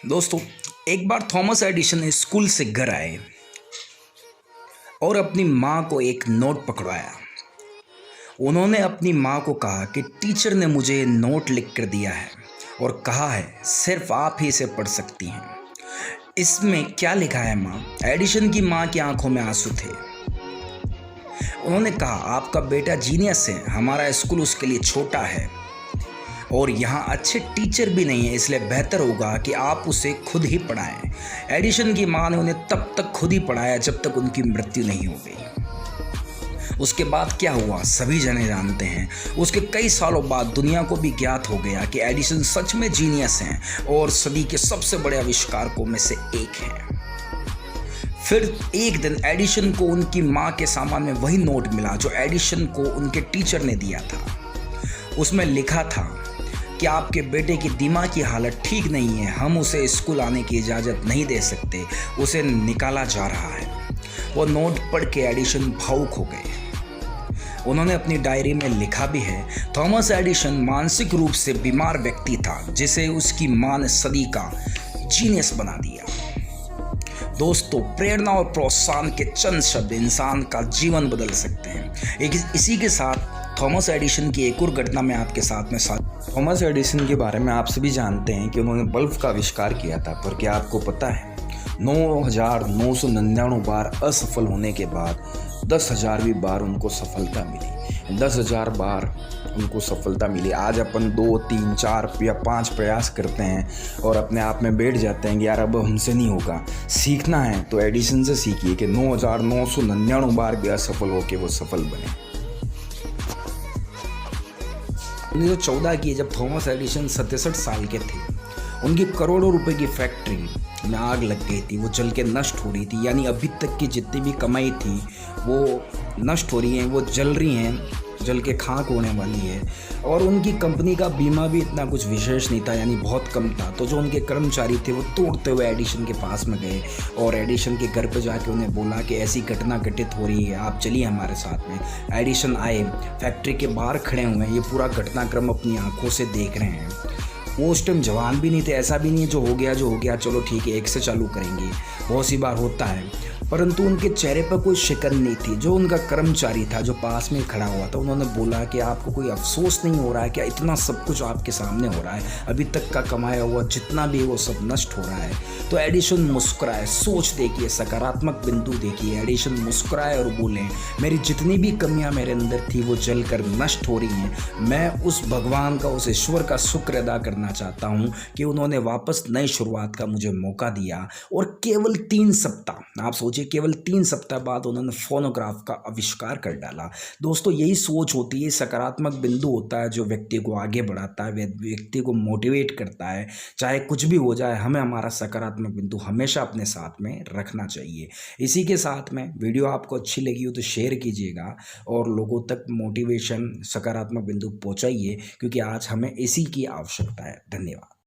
दोस्तों, एक बार Thomas Edison school से घर आए और अपनी माँ को एक नोट पकड़वाया। उन्होंने अपनी माँ को कहा कि टीचर ने मुझे नोट लिख कर दिया है और कहा है सिर्फ आप ही इसे पढ़ सकती हैं। इसमें क्या लिखा है माँ? एडिसन की माँ की आंखों में आंसू थे। उन्होंने कहा, आपका बेटा जीनियस है, हमारा स्कूल उसके लिए छोटा है और यहाँ अच्छे टीचर भी नहीं है, इसलिए बेहतर होगा कि आप उसे खुद ही पढ़ाएं। एडिसन की माँ ने उन्हें तब तक खुद ही पढ़ाया जब तक उनकी मृत्यु नहीं हो गई। उसके बाद क्या हुआ सभी जने जानते हैं। उसके कई सालों बाद दुनिया को भी ज्ञात हो गया कि एडिसन सच में जीनियस हैं और सदी के सबसे बड़े आविष्कारकों में से एक हैं। फिर एक दिन एडिसन को उनकी माँ के सामान में वही नोट मिला जो एडिसन को उनके टीचर ने दिया था। उसमें लिखा था कि आपके बेटे की दिमाग की हालत ठीक नहीं है, हम उसे स्कूल आने की इजाज़त नहीं दे सकते, उसे निकाला जा रहा है। वो नोट पढ़ के एडिसन भावुक हो गए। उन्होंने अपनी डायरी में लिखा भी है, थॉमस एडिसन मानसिक रूप से बीमार व्यक्ति था जिसे उसकी मां ने सदी का जीनियस बना दिया। दोस्तों, प्रेरणा और प्रोत्साहन के चंद शब्द इंसान का जीवन बदल सकते हैं। इसी के साथ थॉमस एडिसन की एक और घटना मैं आपके साथ में थॉमस एडिसन के बारे में आप सभी जानते हैं कि उन्होंने बल्ब का आविष्कार किया था, पर क्या आपको पता है 9,999 बार असफल होने के बाद 10,000वीं बार उनको सफलता मिली। 10,000 बार उनको सफलता मिली। आज अपन 2, 3, 4 या 5 प्रयास करते हैं और अपने आप में बैठ जाते हैं कि यार अब हमसे नहीं होगा। सीखना है तो एडिसन से सीखिए कि 9,999 बार भी असफल होकर वो सफल बने। 1914 की जब थॉमस एडिसन 67 साल के थे, उनकी करोड़ों रुपए की फैक्ट्री में आग लग गई थी। वो जल के नष्ट हो रही थी, यानी अभी तक की जितनी भी कमाई थी वो नष्ट हो रही हैं, वो जल रही हैं, जल के खाक होने वाली है। और उनकी कंपनी का बीमा भी इतना कुछ विशेष नहीं था, यानी बहुत कम था। तो जो उनके कर्मचारी थे वो तोड़ते हुए एडिसन के पास में गए और एडिसन के घर पे जाके उन्हें बोला कि ऐसी घटना घटित हो रही है, आप चलिए हमारे साथ में। एडिसन आए, फैक्ट्री के बाहर खड़े हुए हैं, ये पूरा घटनाक्रम अपनी आंखों से देख रहे हैं। वो उस टाइम जवान भी नहीं थे, ऐसा भी नहीं है जो हो गया चलो ठीक है एक से चालू करेंगे, बहुत सी बार होता है। परंतु उनके चेहरे पर कोई शिकन नहीं थी। जो उनका कर्मचारी था जो पास में खड़ा हुआ था, उन्होंने बोला कि आपको कोई अफसोस नहीं हो रहा है क्या? इतना सब कुछ आपके सामने हो रहा है, अभी तक का कमाया हुआ जितना भी वो सब नष्ट हो रहा है। तो एडिसन मुस्कुराए, सोच देखिए, सकारात्मक बिंदु देखिए। एडिसन मुस्कुराए और बोले, मेरी जितनी भी कमियां मेरे अंदर थी वो जलकर नष्ट हो रही हैं। मैं उस भगवान का, उस ईश्वर का शुक्र अदा करना चाहता हूँ कि उन्होंने वापस नई शुरुआत का मुझे मौका दिया। और केवल 3 सप्ताह, आप सोचिए, केवल 3 सप्ताह बाद उन्होंने फोनोग्राफ का आविष्कार कर डाला। दोस्तों, यही सोच होती है, सकारात्मक बिंदु होता है जो व्यक्ति को आगे बढ़ाता है, व्यक्ति को मोटिवेट करता है। चाहे कुछ भी हो जाए, हमें हमारा सकारात्मक बिंदु हमेशा अपने साथ में रखना चाहिए। इसी के साथ में वीडियो आपको अच्छी लगी हो तो शेयर कीजिएगा और लोगों तक मोटिवेशन, सकारात्मक बिंदु पहुंचाइए, क्योंकि आज हमें इसी की आवश्यकता है। धन्यवाद।